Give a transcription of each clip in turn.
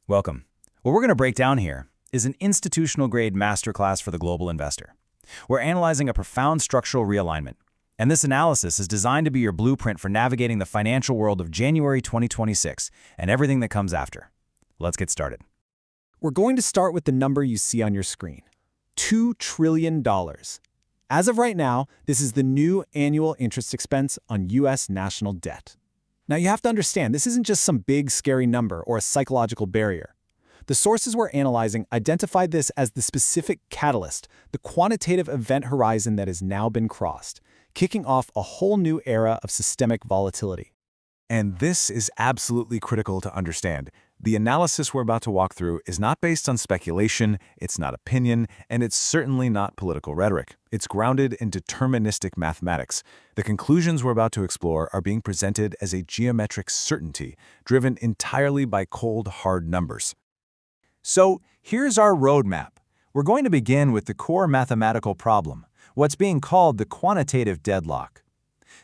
Welcome. What we're going to break down here is an institutional-grade masterclass for the global investor. We're analyzing a profound structural realignment, and this analysis is designed to be your blueprint for navigating the financial world of January 2026 and everything that comes after. Let's get started. We're going to start with the number you see on your screen, $2 trillion. As of right now, this is the new annual interest expense on U.S. national debt. Now, you have to understand, this isn't just some big, scary number or a psychological barrier. The sources we're analyzing identified this as the specific catalyst, the quantitative event horizon that has now been crossed, kicking off a whole new era of systemic volatility. And this is absolutely critical to understand. The analysis we're about to walk through is not based on speculation, it's not opinion, and it's certainly not political rhetoric. It's grounded in deterministic mathematics. The conclusions we're about to explore are being presented as a geometric certainty, driven entirely by cold, hard numbers. So here's our roadmap. We're going to begin with the core mathematical problem, what's being called the quantitative deadlock.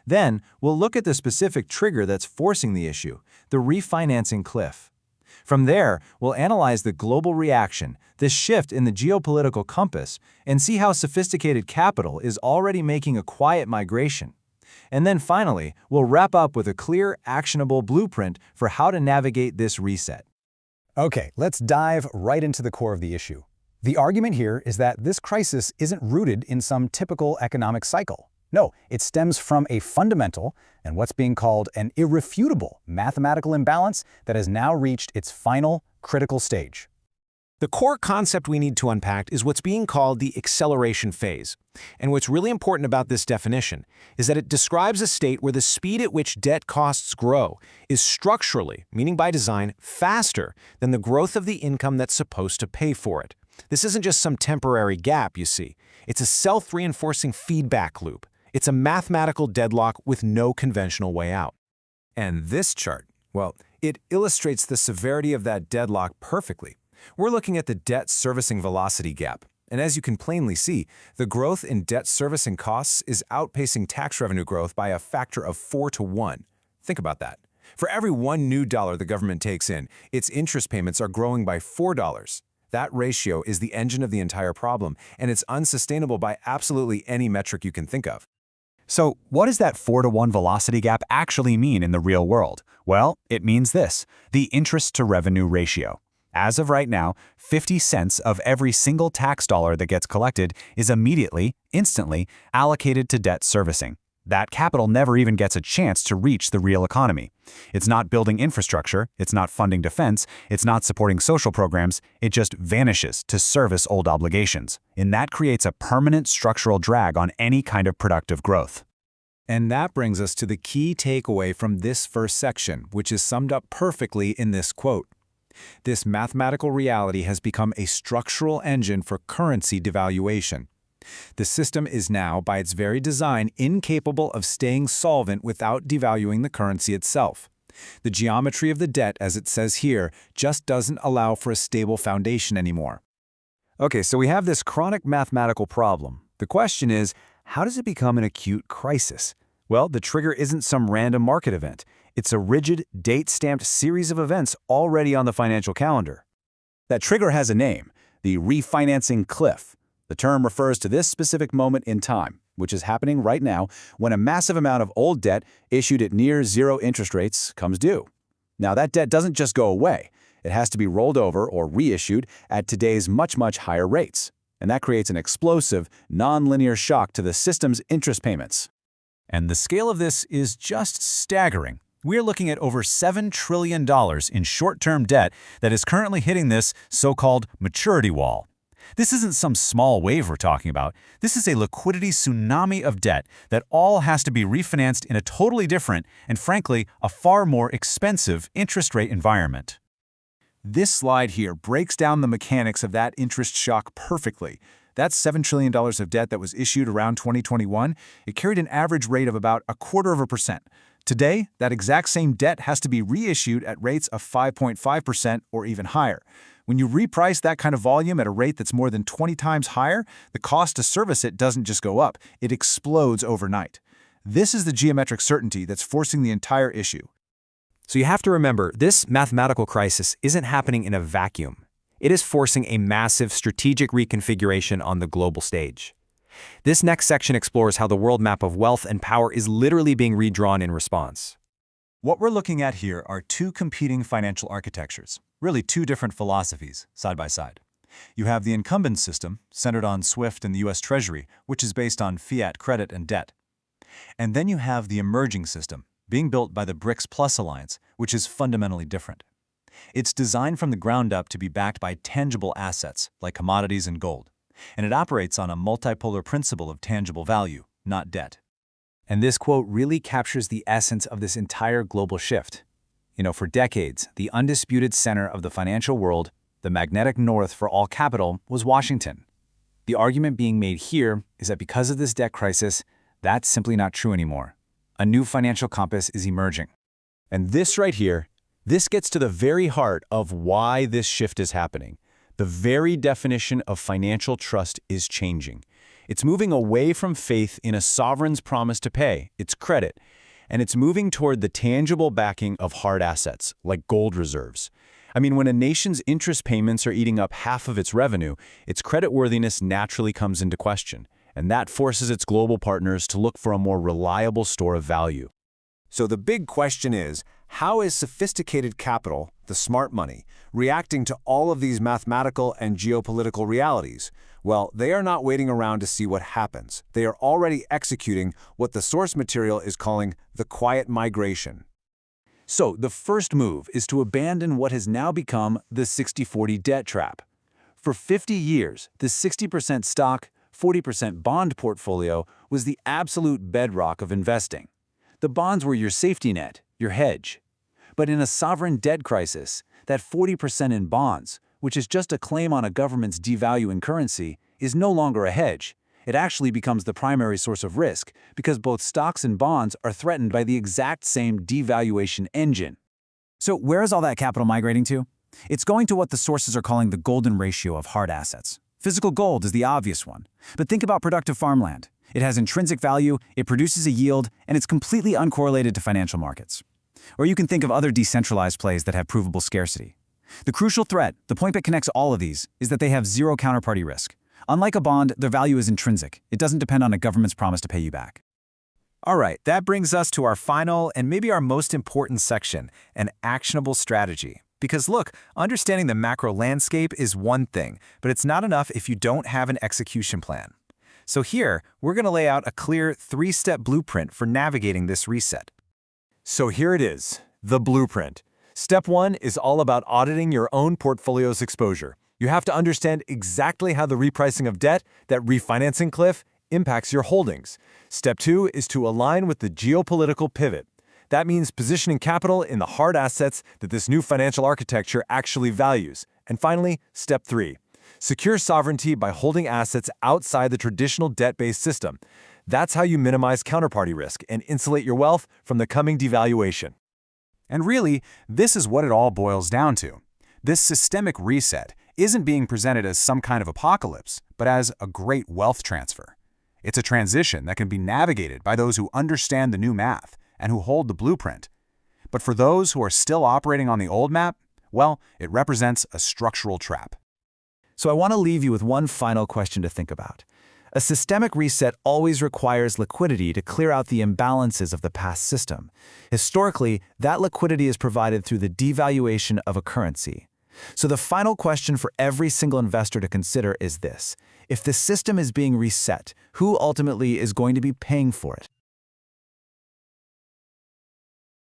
Then, we'll look at the specific trigger that's forcing the issue, the refinancing cliff. From there, we'll analyze the global reaction, this shift in the geopolitical compass, and see how sophisticated capital is already making a quiet migration. And then finally, we'll wrap up with a clear, actionable blueprint for how to navigate this reset. Okay, let's dive right into the core of the issue. The argument here is that this crisis isn't rooted in some typical economic cycle. No, it stems from a fundamental and what's being called an irrefutable mathematical imbalance that has now reached its final critical stage. The core concept we need to unpack is what's being called the acceleration phase. And what's really important about this definition is that it describes a state where the speed at which debt costs grow is structurally, meaning by design, faster than the growth of the income that's supposed to pay for it. This isn't just some temporary gap, you see. It's a self-reinforcing feedback loop. It's a mathematical deadlock with no conventional way out. And this chart, well, it illustrates the severity of that deadlock perfectly. We're looking at the debt servicing velocity gap. And as you can plainly see, the growth in debt servicing costs is outpacing tax revenue growth by a factor of 4 to 1. Think about that. For every $1 new the government takes in, its interest payments are growing by $4. That ratio is the engine of the entire problem, and it's unsustainable by absolutely any metric you can think of. So what does that 4-to-1 velocity gap actually mean in the real world? Well, it means this, the interest-to-revenue ratio. As of right now, 50 cents of every single tax dollar that gets collected is immediately, instantly, allocated to debt servicing. That capital never even gets a chance to reach the real economy. It's not building infrastructure, it's not funding defense, it's not supporting social programs, it just vanishes to service old obligations. And that creates a permanent structural drag on any kind of productive growth. And that brings us to the key takeaway from this first section, which is summed up perfectly in this quote. This mathematical reality has become a structural engine for currency devaluation. The system is now, by its very design, incapable of staying solvent without devaluing the currency itself. The geometry of the debt, as it says here, just doesn't allow for a stable foundation anymore. Okay, so we have this chronic mathematical problem. The question is, how does it become an acute crisis? Well, the trigger isn't some random market event. It's a rigid, date-stamped series of events already on the financial calendar. That trigger has a name, the refinancing cliff. The term refers to this specific moment in time, which is happening right now when a massive amount of old debt issued at near zero interest rates comes due. Now, that debt doesn't just go away. It has to be rolled over or reissued at today's much, much higher rates. And that creates an explosive, non-linear shock to the system's interest payments. And the scale of this is just staggering. We're looking at over $7 trillion in short-term debt that is currently hitting this so-called maturity wall. This isn't some small wave we're talking about. This is a liquidity tsunami of debt that all has to be refinanced in a totally different and, frankly, a far more expensive interest rate environment. This slide here breaks down the mechanics of that interest shock perfectly. That $7 trillion of debt that was issued around 2021, it carried an average rate of about 0.25%. Today, that exact same debt has to be reissued at rates of 5.5% or even higher. When you reprice that kind of volume at a rate that's more than 20 times higher, the cost to service it doesn't just go up, it explodes overnight. This is the geometric certainty that's forcing the entire issue. So you have to remember, this mathematical crisis isn't happening in a vacuum. It is forcing a massive strategic reconfiguration on the global stage. This next section explores how the world map of wealth and power is literally being redrawn in response. What we're looking at here are two competing financial architectures, really two different philosophies, side by side. You have the incumbent system, centered on SWIFT and the US Treasury, which is based on fiat credit and debt. And then you have the emerging system, being built by the BRICS Plus Alliance, which is fundamentally different. It's designed from the ground up to be backed by tangible assets, like commodities and gold. And it operates on a multipolar principle of tangible value, not debt. And this quote really captures the essence of this entire global shift. For decades, the undisputed center of the financial world, the magnetic north for all capital, was Washington. The argument being made here is that because of this debt crisis, that's simply not true anymore. A new financial compass is emerging. And this right here, this gets to the very heart of why this shift is happening. The very definition of financial trust is changing. It's moving away from faith in a sovereign's promise to pay, its credit, and it's moving toward the tangible backing of hard assets, like gold reserves. I mean, when a nation's interest payments are eating up half of its revenue, its creditworthiness naturally comes into question, and that forces its global partners to look for a more reliable store of value. So the big question is, how is sophisticated capital, the smart money, reacting to all of these mathematical and geopolitical realities? Well, they are not waiting around to see what happens. They are already executing what the source material is calling the quiet migration. So the first move is to abandon what has now become the 60-40 debt trap. For 50 years, the 60% stock, 40% bond portfolio was the absolute bedrock of investing. The bonds were your safety net, your hedge. But in a sovereign debt crisis, that 40% in bonds, which is just a claim on a government's devaluing currency, is no longer a hedge. It actually becomes the primary source of risk because both stocks and bonds are threatened by the exact same devaluation engine. So where is all that capital migrating to? It's going to what the sources are calling the golden ratio of hard assets. Physical gold is the obvious one. But think about productive farmland. It has intrinsic value, it produces a yield, and it's completely uncorrelated to financial markets. Or you can think of other decentralized plays that have provable scarcity. The crucial threat, the point that connects all of these, is that they have zero counterparty risk. Unlike a bond, their value is intrinsic. It doesn't depend on a government's promise to pay you back. All right, that brings us to our final and maybe our most important section, an actionable strategy. Because look, understanding the macro landscape is one thing, but it's not enough if you don't have an execution plan. So here, we're going to lay out a clear 3-step blueprint for navigating this reset. So here it is, the blueprint. Step 1 is all about auditing your own portfolio's exposure. You have to understand exactly how the repricing of debt, that refinancing cliff, impacts your holdings. Step 2 is to align with the geopolitical pivot. That means positioning capital in the hard assets that this new financial architecture actually values. And finally, step 3. Secure sovereignty by holding assets outside the traditional debt-based system. That's how you minimize counterparty risk and insulate your wealth from the coming devaluation. And really, this is what it all boils down to. This systemic reset isn't being presented as some kind of apocalypse, but as a great wealth transfer. It's a transition that can be navigated by those who understand the new math and who hold the blueprint. But for those who are still operating on the old map, well, it represents a structural trap. So I want to leave you with one final question to think about. A systemic reset always requires liquidity to clear out the imbalances of the past system. Historically, that liquidity is provided through the devaluation of a currency. So the final question for every single investor to consider is this: if the system is being reset, who ultimately is going to be paying for it?